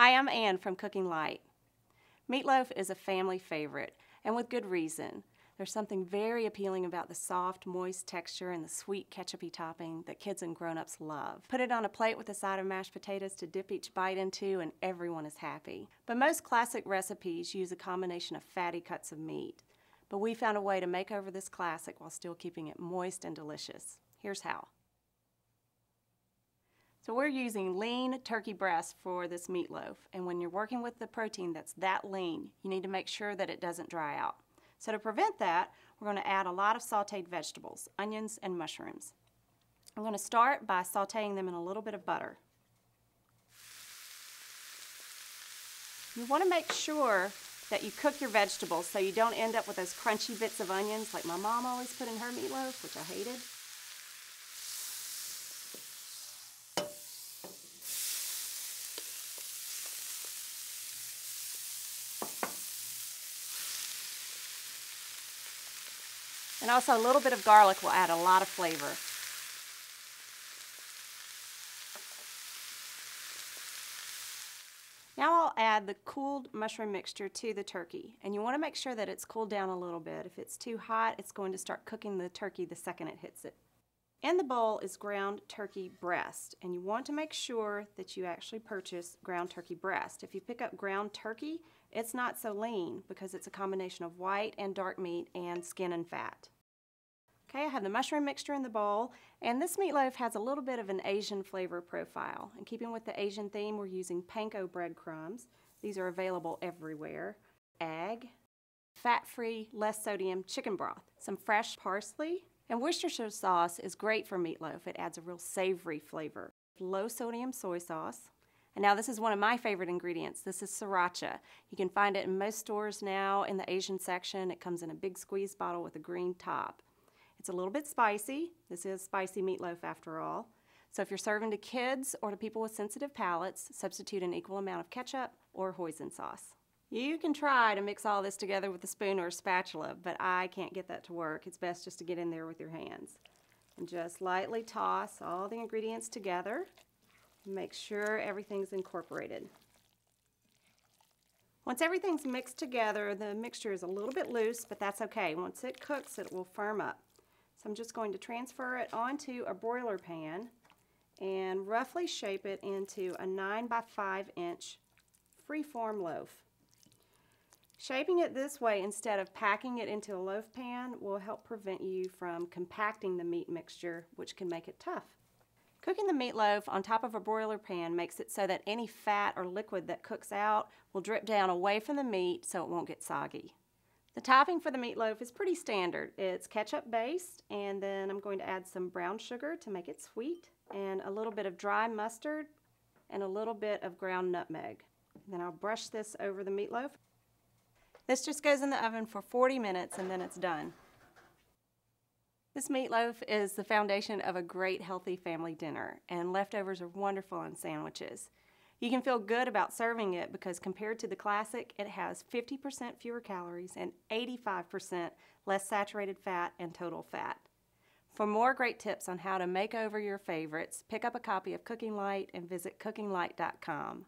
Hi, I'm Ann from Cooking Light. Meatloaf is a family favorite, and with good reason. There's something very appealing about the soft, moist texture and the sweet ketchup-y topping that kids and grown-ups love. Put it on a plate with a side of mashed potatoes to dip each bite into, and everyone is happy. But most classic recipes use a combination of fatty cuts of meat. But we found a way to make over this classic while still keeping it moist and delicious. Here's how. So we're using lean turkey breast for this meatloaf, and when you're working with the protein that's that lean, you need to make sure that it doesn't dry out. So to prevent that, we're going to add a lot of sauteed vegetables, onions and mushrooms. I'm going to start by sauteing them in a little bit of butter. You want to make sure that you cook your vegetables so you don't end up with those crunchy bits of onions like my mom always put in her meatloaf, which I hated. And also a little bit of garlic will add a lot of flavor. Now I'll add the cooled mushroom mixture to the turkey, and you want to make sure that it's cooled down a little bit. If it's too hot, it's going to start cooking the turkey the second it hits it. In the bowl is ground turkey breast, and you want to make sure that you actually purchase ground turkey breast. If you pick up ground turkey, it's not so lean because it's a combination of white and dark meat and skin and fat. Okay, I have the mushroom mixture in the bowl, and this meatloaf has a little bit of an Asian flavor profile. In keeping with the Asian theme, we're using panko breadcrumbs. These are available everywhere. Egg, fat-free, less sodium chicken broth, some fresh parsley, and Worcestershire sauce is great for meatloaf. It adds a real savory flavor. Low sodium soy sauce. And now this is one of my favorite ingredients. This is sriracha. You can find it in most stores now in the Asian section. It comes in a big squeeze bottle with a green top. It's a little bit spicy. This is spicy meatloaf after all. So if you're serving to kids or to people with sensitive palates, substitute an equal amount of ketchup or hoisin sauce. You can try to mix all this together with a spoon or a spatula, but I can't get that to work. It's best just to get in there with your hands. And just lightly toss all the ingredients together. Make sure everything's incorporated. Once everything's mixed together, the mixture is a little bit loose, but that's okay. Once it cooks, it will firm up. So I'm just going to transfer it onto a broiler pan and roughly shape it into a 9 by 5 inch free-form loaf. Shaping it this way instead of packing it into a loaf pan will help prevent you from compacting the meat mixture, which can make it tough. Cooking the meatloaf on top of a broiler pan makes it so that any fat or liquid that cooks out will drip down away from the meat so it won't get soggy. The topping for the meatloaf is pretty standard. It's ketchup based, and then I'm going to add some brown sugar to make it sweet, and a little bit of dry mustard, and a little bit of ground nutmeg. And then I'll brush this over the meatloaf. This just goes in the oven for 40 minutes and then it's done. This meatloaf is the foundation of a great healthy family dinner, and leftovers are wonderful on sandwiches. You can feel good about serving it because compared to the classic, it has 50% fewer calories and 85% less saturated fat and total fat. For more great tips on how to make over your favorites, pick up a copy of Cooking Light and visit cookinglight.com.